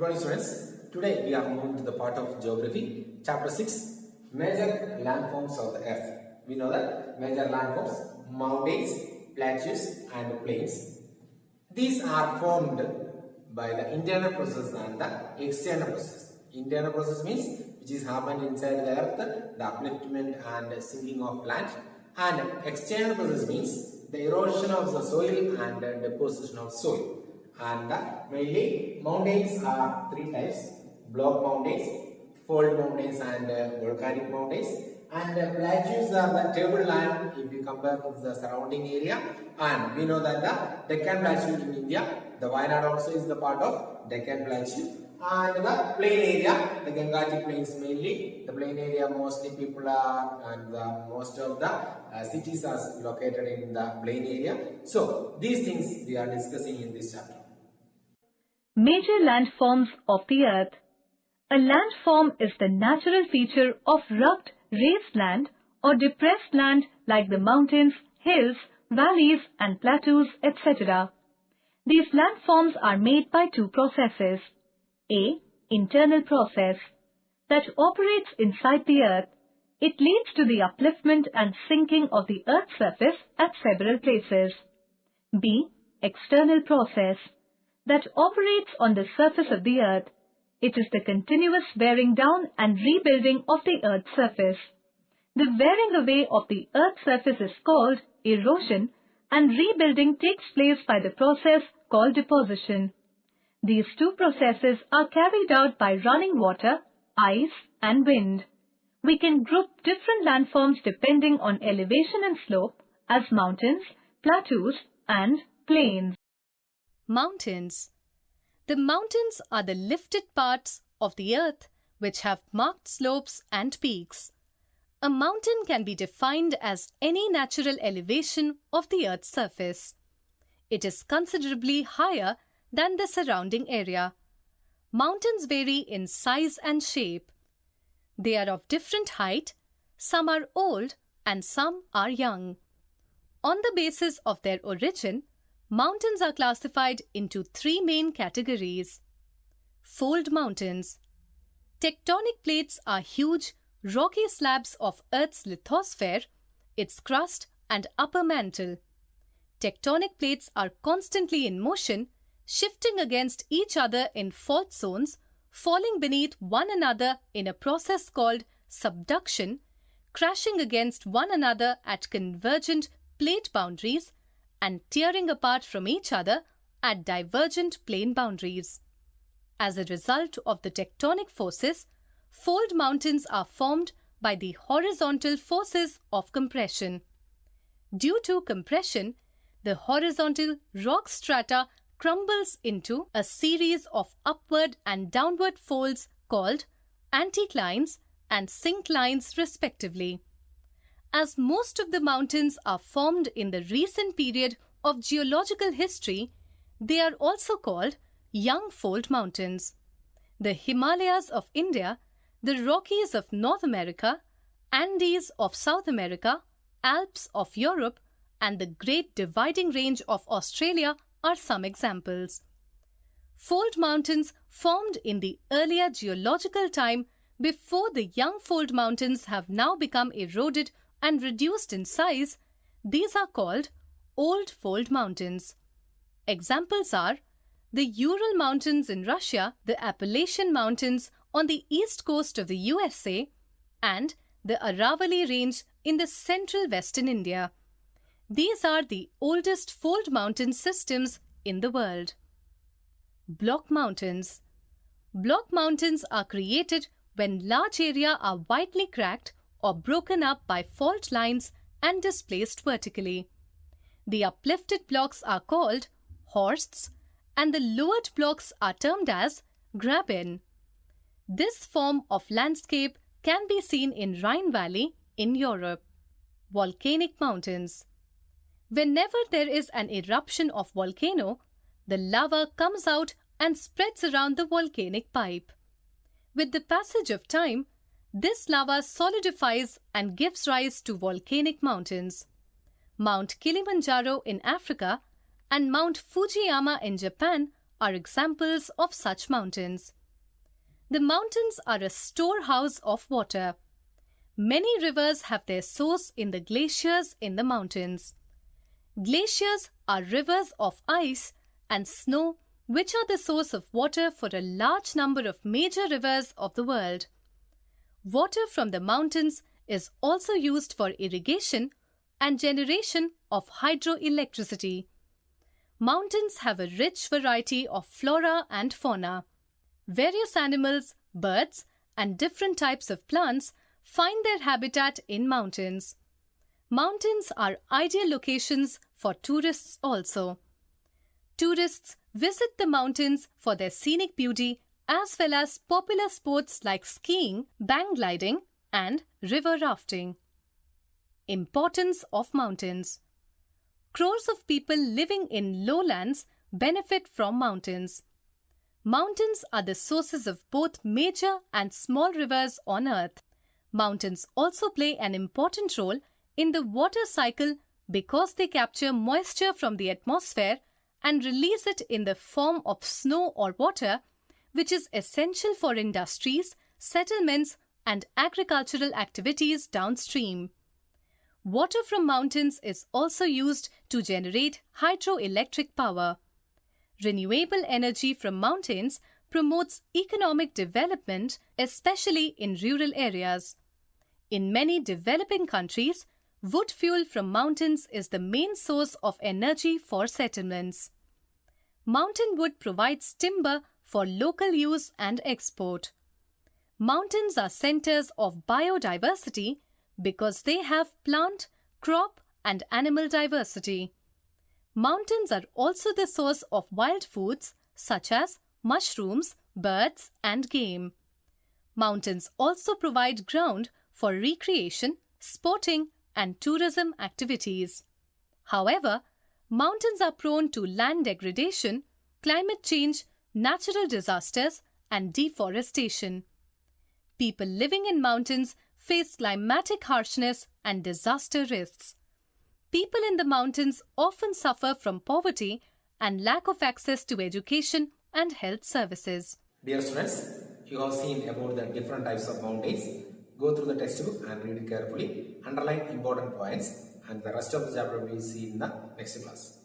morning students. Today we are moving to the part of geography, chapter 6, major landforms of the earth. We know that major landforms, mountains, plateaus and plains. These are formed by the internal process and the external process. Internal process means which is happened inside the earth, the upliftment and sinking of land, and external process means the erosion of the soil and deposition of soil. And mainly mountains are three types: block mountains, fold mountains and volcanic mountains. And plateaus are the tableland if you compare with the surrounding area. And we know that the Deccan Plateau in India, the Wayanad also is the part of Deccan Plateau. And the plain area, the Gangatic plains mainly, the plain area mostly people are, and most of the cities are located in the plain area. So these things we are discussing in this chapter. Major landforms of the earth. A landform is the natural feature of rugged, raised land or depressed land like the mountains, hills, valleys and plateaus, etc. These landforms are made by two processes. A. Internal process that operates inside the earth. It leads to the upliftment and sinking of the earth's surface at several places. B. External process that operates on the surface of the earth. It is the continuous wearing down and rebuilding of the earth's surface. The wearing away of the earth's surface is called erosion, and rebuilding takes place by the process called deposition. These two processes are carried out by running water, ice and wind. We can group different landforms depending on elevation and slope as mountains, plateaus and plains. Mountains. The mountains are the lifted parts of the earth which have marked slopes and peaks. A mountain can be defined as any natural elevation of the earth's surface. It is considerably higher than the surrounding area. Mountains vary in size and shape. They are of different height, some are old and some are young. On the basis of their origin, mountains are classified into three main categories. Fold mountains. Tectonic plates are huge, rocky slabs of Earth's lithosphere, its crust and upper mantle. Tectonic plates are constantly in motion, shifting against each other in fault zones, falling beneath one another in a process called subduction, crashing against one another at convergent plate boundaries, and tearing apart from each other at divergent plane boundaries. As a result of the tectonic forces, fold mountains are formed by the horizontal forces of compression. Due to compression, the horizontal rock strata crumbles into a series of upward and downward folds called anticlines and synclines respectively. As most of the mountains are formed in the recent period of geological history, they are also called young fold mountains. The Himalayas of India, the Rockies of North America, Andes of South America, Alps of Europe, and the Great Dividing Range of Australia are some examples. Fold mountains formed in the earlier geological time before the young fold mountains have now become eroded and reduced in size. These are called old fold mountains. Examples are the Ural Mountains in Russia, the Appalachian Mountains on the east coast of the USA, and the Aravalli Range in the central western India. These are the oldest fold mountain systems in the world. Block mountains. Block mountains are created when large areas are widely cracked or broken up by fault lines and displaced vertically. The uplifted blocks are called horsts and the lowered blocks are termed as graben. This form of landscape can be seen in Rhine Valley in Europe. Volcanic mountains. Whenever there is an eruption of volcano, the lava comes out and spreads around the volcanic pipe. With the passage of time, this lava solidifies and gives rise to volcanic mountains. Mount Kilimanjaro in Africa and Mount Fujiyama in Japan are examples of such mountains. The mountains are a storehouse of water. Many rivers have their source in the glaciers in the mountains. Glaciers are rivers of ice and snow which are the source of water for a large number of major rivers of the world. Water from the mountains is also used for irrigation and generation of hydroelectricity. Mountains have a rich variety of flora and fauna. Various animals, birds, and different types of plants find their habitat in mountains. Mountains are ideal locations for tourists also. Tourists visit the mountains for their scenic beauty as well as popular sports like skiing, bank gliding, and river rafting. Importance of mountains. Crores of people living in lowlands benefit from mountains. Mountains are the sources of both major and small rivers on earth. Mountains also play an important role in the water cycle because they capture moisture from the atmosphere and release it in the form of snow or water, which is essential for industries, settlements, and agricultural activities downstream. Water from mountains is also used to generate hydroelectric power. Renewable energy from mountains promotes economic development, especially in rural areas. In many developing countries, wood fuel from mountains is the main source of energy for settlements. Mountain wood provides timber for local use and export. Mountains are centers of biodiversity because they have plant, crop, and animal diversity. Mountains are also the source of wild foods such as mushrooms, birds, and game. Mountains also provide ground for recreation, sporting, and tourism activities. However, mountains are prone to land degradation, climate change, natural disasters, and deforestation. People living in mountains face climatic harshness and disaster risks. People in the mountains often suffer from poverty and lack of access to education and health services. Dear students, you have seen about the different types of mountains. Go through the textbook and read it carefully. Underline important points, and the rest of the chapter we will see in the next class.